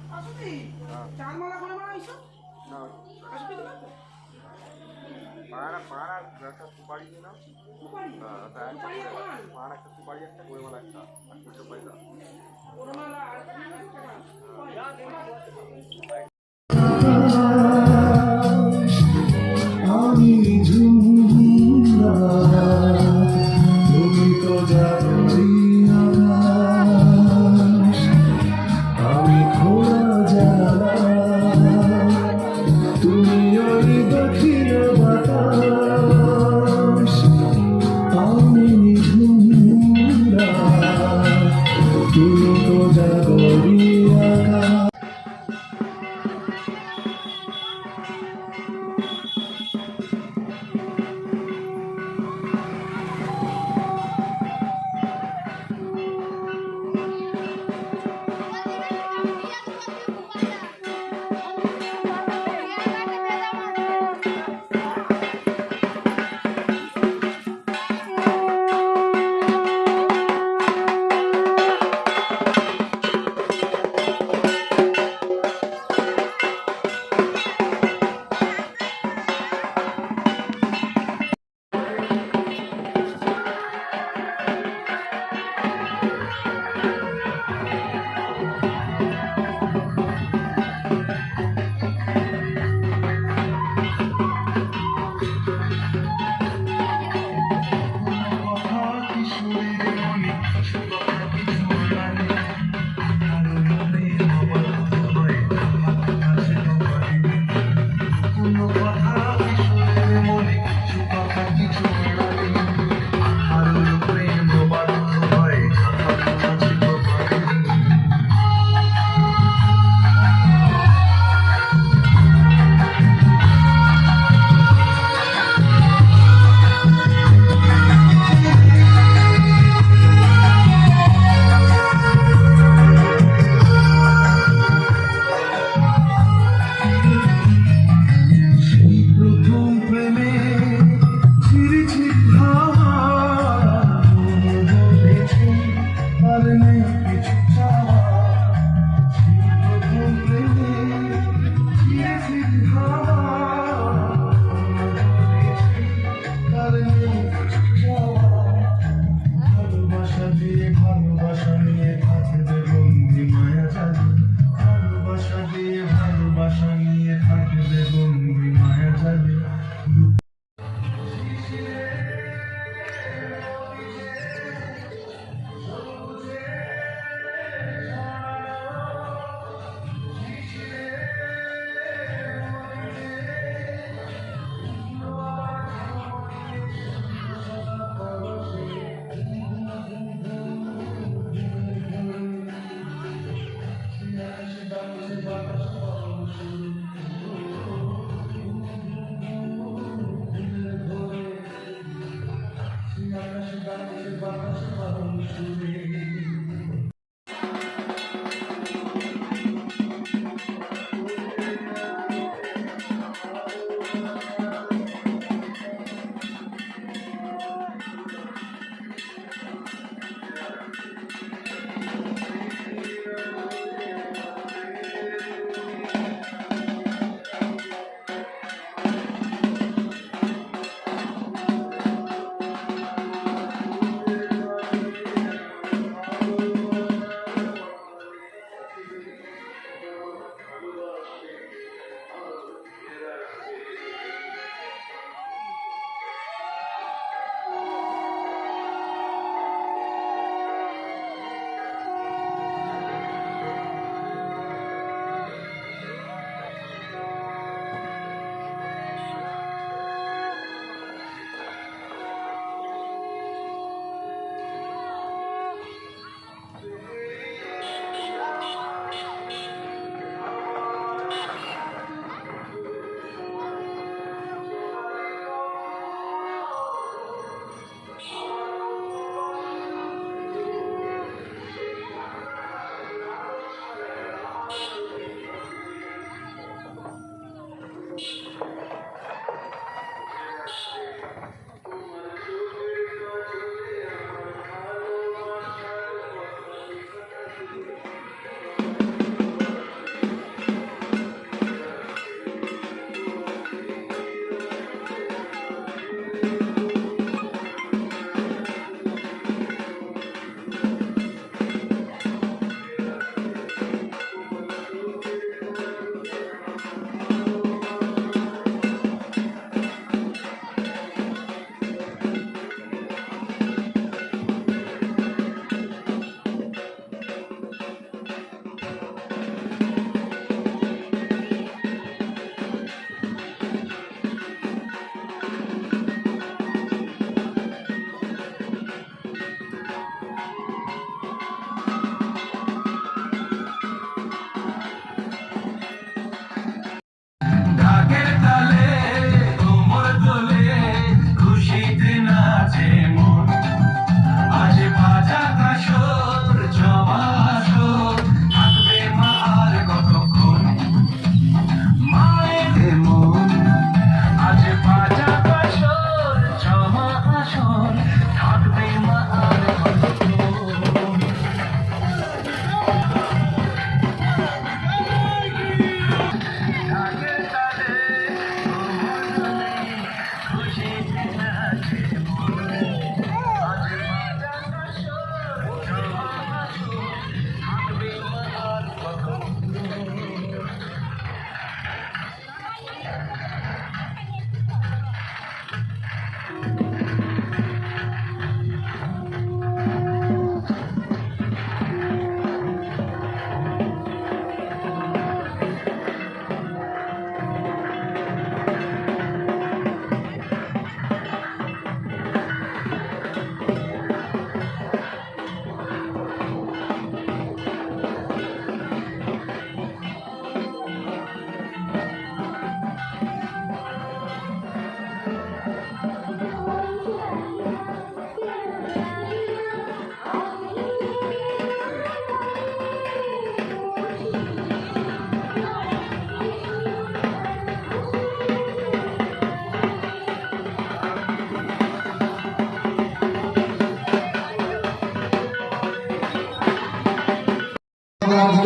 আসলে চার মালা করে বানাইছো না আসবে না পান আর একটা সুপারি দিয়ে নাও। সুপারি সুপারি আর পান পান একটা সুপারি একটা গোলমালা একটা আর দুটো পয়সা ওরমালা আর আমি ঝুমরা তুমি তো জানি আকাশ আমি খোলা জানা তুমি ওই দক্ষিণ বাতাস আমি ঝুমরা তুমি তো জাগরি আকাশ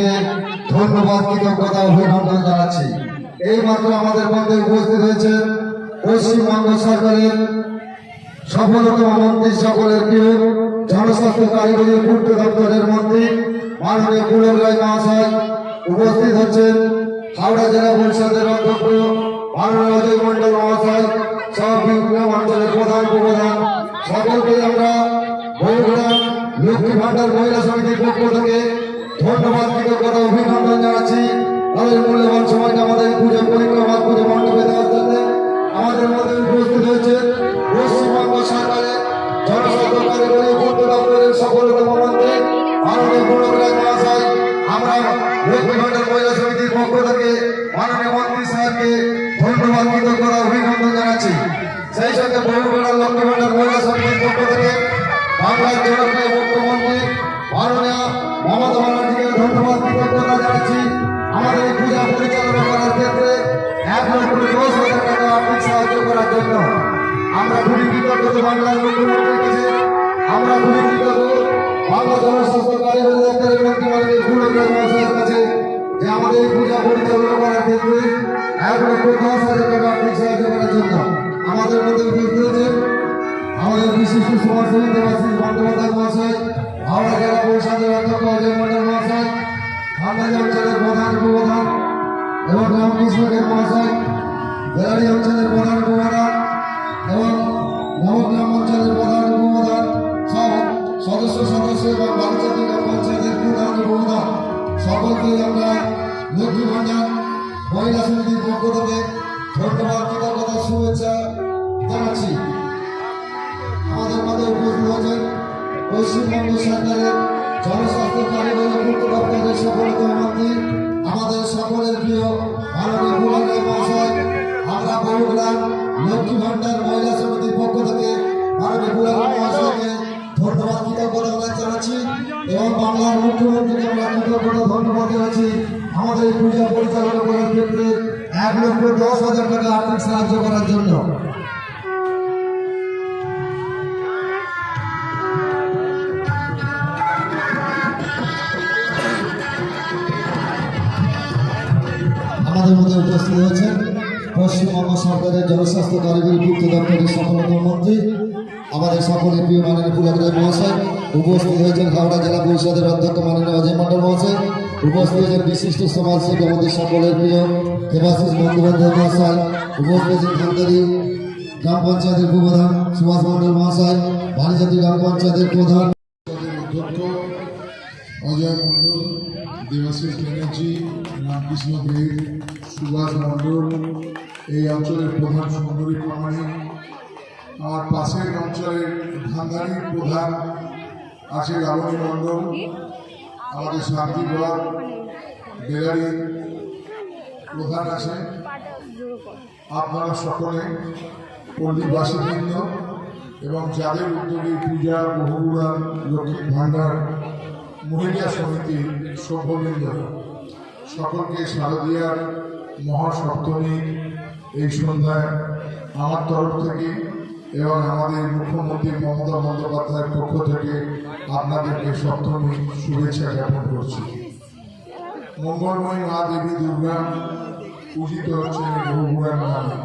স্যারকে ধন্যবাদ কৃতজ্ঞতা অভিনন্দন জানাচ্ছি। এই মাত্র আমাদের মধ্যে উপস্থিত হয়েছে পশ্চিমবঙ্গ সরকারের সফলতম মন্ত্রী, সকলের প্রিয় জনস্বাস্থ্য কারিগরি পূর্ত দপ্তরের মন্ত্রী মাননীয় পুলক রায় মহাশয়। উপস্থিত হচ্ছেন হাওড়া জেলা পরিষদের অধ্যক্ষ মাননীয় অজয় মন্ডল মহাশয়, সব বিভিন্ন অঞ্চলের প্রধান উপপ্রধান সকলকে আমরা বইগুড়া লক্ষ্মী ভান্ডার মহিলা সমিতির পক্ষ থেকে ধন্যবাদ কৃতজ্ঞতা অভিনন্দন জানাচ্ছি। তাদের মূল্যবান সময়টা আমাদের পুজো পরিক্রমা পুজো মণ্ডপে দেওয়ার জন্য আমাদের মধ্যে উপস্থিত হয়েছে পশ্চিমবঙ্গ সরকারের জনস্বাস্থ্য কারিগরি পূর্ত দপ্তরের সফলতম মন্ত্রী মাননীয় পুলক রায় মহাশয়। আমরা লক্ষ্মী ভান্ডার মহিলা সমিতির পক্ষ থেকে মাননীয় মন্ত্রী স্যারকে ধন্যবাদ কৃতজ্ঞতা অভিনন্দন জানাচ্ছি। সেই সাথে বহুগুড়া লক্ষ্মী ভান্ডার মহিলা সমিতির পক্ষ থেকে বাংলার জনপ্রিয় মুখ্যমন্ত্রী মাননীয় মমতা ব্যানার্জিকে ধন্যবাদ কৃতজ্ঞতা জানাচ্ছি। আমাদের এই পূজা পরিচালনা করার ক্ষেত্রে 1,10,00,000 টাকা আর্থিক সাহায্য করার জন্য আমরা খুবই কৃতজ্ঞ। বাংলার মুখ্যমন্ত্রীর কাছে আমরা খুবই কৃতজ্ঞ। বাংলা জনস্বাস্থ্য কারিগরি দপ্তরের মন্ত্রী মাননীয় পুলক রায় মহাশয়ের কাছে যে আমাদের এই পূজা পরিচালনা করার ক্ষেত্রে 1,10,000 টাকা আর্থিক সাহায্য করার জন্য আমাদের মধ্যে উপস্থিত হয়েছে আমাদের বিশিষ্ট সমাজসেবী দেবাশিস বন্দ্যোপাধ্যায় মহাশয়, হাওড়া জেলা পরিষদের অধ্যক্ষ অজয় মন্ডল মহাশয়, ভান্ডারী অঞ্চলের প্রধান উপপ্রধান এবং রামকৃষ্ণকের মহাশয়, বেলারি অঞ্চলের প্রধান উপপ্রধান এবং নবগ্রাম অঞ্চলের প্রধান উপপ্রধান, সব সদস্য এবং বালিচাটি গ্রাম পঞ্চায়েতের প্রধান উপপ্রধান সকলকে আমরা লক্ষ্মী ভান্ডার মহিলা সমিতির পক্ষ থেকে ধন্যবাদ কৃতজ্ঞতা শুভেচ্ছা জানাচ্ছি। আমাদের মধ্যে উপস্থিত হয়েছেন পশ্চিমবঙ্গ সরকারের জনস্বাস্থ্য কারিগরি পূর্ত দপ্তরের সফলতম মন্ত্রী আমাদের সকলের প্রিয় মাননীয় পুলক রায় মহাশয়। আমরা বহুগ্রাম লক্ষ্মী ভান্ডার মহিলা সমিতির পক্ষ থেকে মাননীয় পুলক রায় মহাশয়কে ধন্যবাদ কৃতজ্ঞতা জানাচ্ছি এবং বাংলার মুখ্যমন্ত্রীকে আমরা কৃতজ্ঞতা ধন্যবাদ জানাচ্ছি আমাদের এই পূজা পরিচালনা করার ক্ষেত্রে 1,10,000 টাকা আর্থিক সাহায্য করার জন্য। আমাদের মধ্যে উপস্থিত হয়েছেন পশ্চিমবঙ্গ সরকারের জনস্বাস্থ্য কারিগরি পূর্ত দপ্তরের সফলতম মন্ত্রী আমাদের সকলের প্রিয় মাননীয় পুলক রায় মহাশয়। উপস্থিত হয়েছেন হাওড়া জেলা পরিষদের অধ্যক্ষ মাননীয় অজয় মন্ডল মহাশয়। উপস্থিত হয়েছেন বিশিষ্ট সমাজসেবী আমাদের সকলের প্রিয় দেবাশিস বন্দ্যোপাধ্যায় মহাশয়। উপস্থিত হয়েছেন ভান্ডারী গ্রাম পঞ্চায়েতের উপপ্রধান সুভাষ মন্ডল মহাশয়, বালিচাটি গ্রাম পঞ্চায়েতের প্রধান অধ্যক্ষ অজয় মন্ডল, দেবাশিস ব্যানার্জি, রামকৃষ্ণ দেব, সুভাষ মন্ডল, এই অঞ্চলের প্রধান সুন্দরী প্রামাণিক, আমার পাশের অঞ্চলের ভান্ডারীর প্রধান আছে লাবণী মন্ডল, আমাদের শান্তিগড় বেলারি প্রধান আছে। আপনারা সকলে পল্লীবাসীবৃন্দ এবং যাদের উদ্যোগে পূজা বহুগুড়া লক্ষ্মী ভান্ডার মহিলা সমিতির সভ্যবৃন্দ সকলকে শারদীয়ার মহাসপ্তমী এই সন্ধ্যায় আমার তরফ থেকে এবং আমাদের মুখ্যমন্ত্রী মমতা বন্দ্যোপাধ্যায়ের পক্ষ থেকে আপনাদেরকে সপ্তমী শুভেচ্ছা জ্ঞাপন করছি। মঙ্গলময়ী মা দেবী দুর্গা পূজিত হচ্ছেন বহুগুড়ার নামে।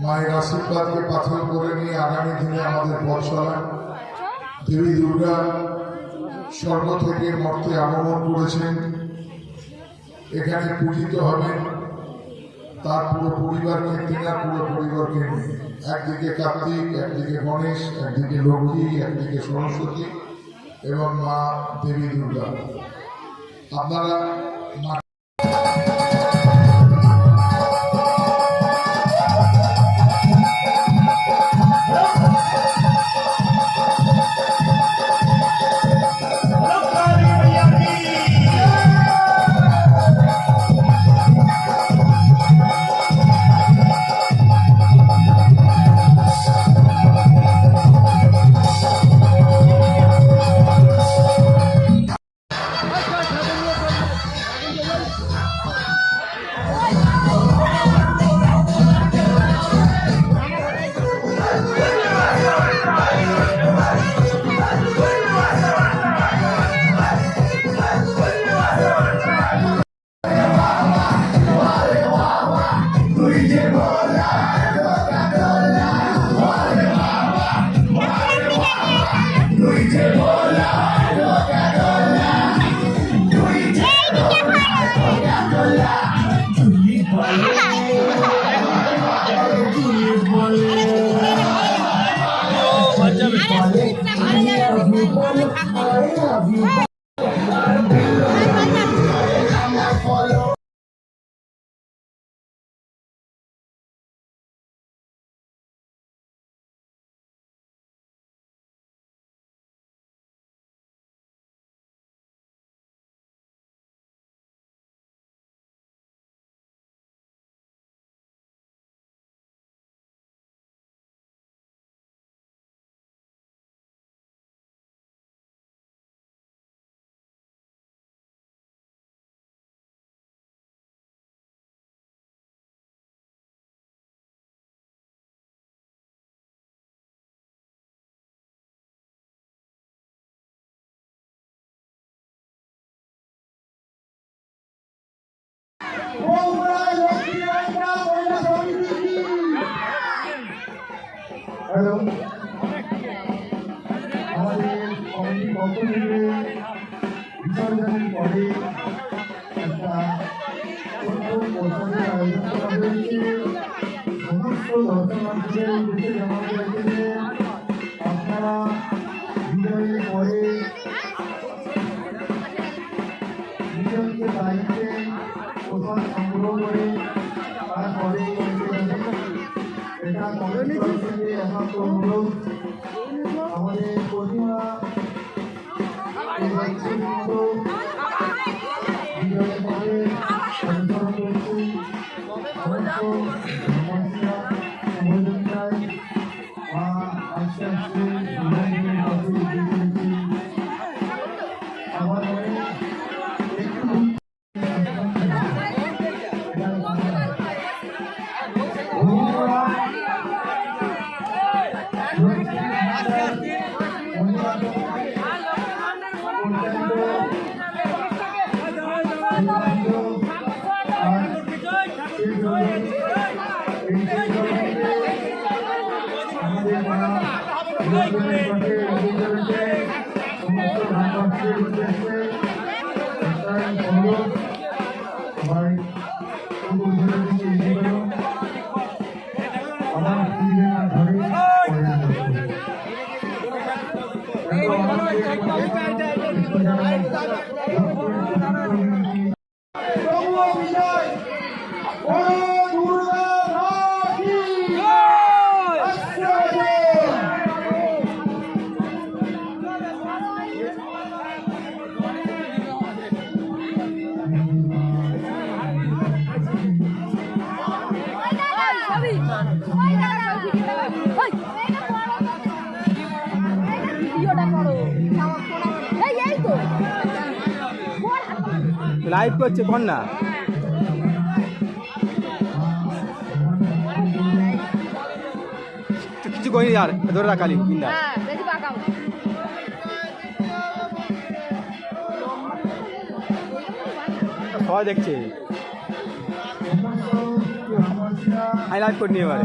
মায়ের আশীর্বাদকে পাথর করে নিয়ে আগামী দিনে আমাদের পথ চলা দেবী দুর্গা স্বর্গ থেকে মর্তে আগমন করেছেন, এখানে পূজিত হবেন তার পুরো পরিবারকে, তেনার পুরো পরিবারকে নিয়ে। একদিকে কার্তিক, একদিকে গণেশ, একদিকে লক্ষ্মী, একদিকে সরস্বতী এবং মা দেবী দুর্গা। আপনারা হ্যালো, আমাদের কমিটি পক্ষ থেকে বিসর্জনের পরে একটা ছোট্ট প্রচারের আয়োজন করা হয়েছে। সমস্ত দর্শনার্থীদের উদ্দেশ্যে জানানো হয়েছে যে আপনারা বিজয়ের পরে নিজেকে দায়িত্বে প্রসাদ সংগ্রহ করে তারপরে এটা কমিটির থেকে একান্ত অনুরোধ। আমাদের প্রতিমা বিজয়ের পরে অনুসরণ করছি আস্তে আস্তে আমার মনে একটু লাইভ করছে কোন না কিছু কইনি আর ধরে রাখালি কিনা সবাই দেখছে আমি লাইভ করিনি এবারে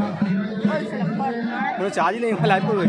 কোনো চার্জই নেই লাইভ করবো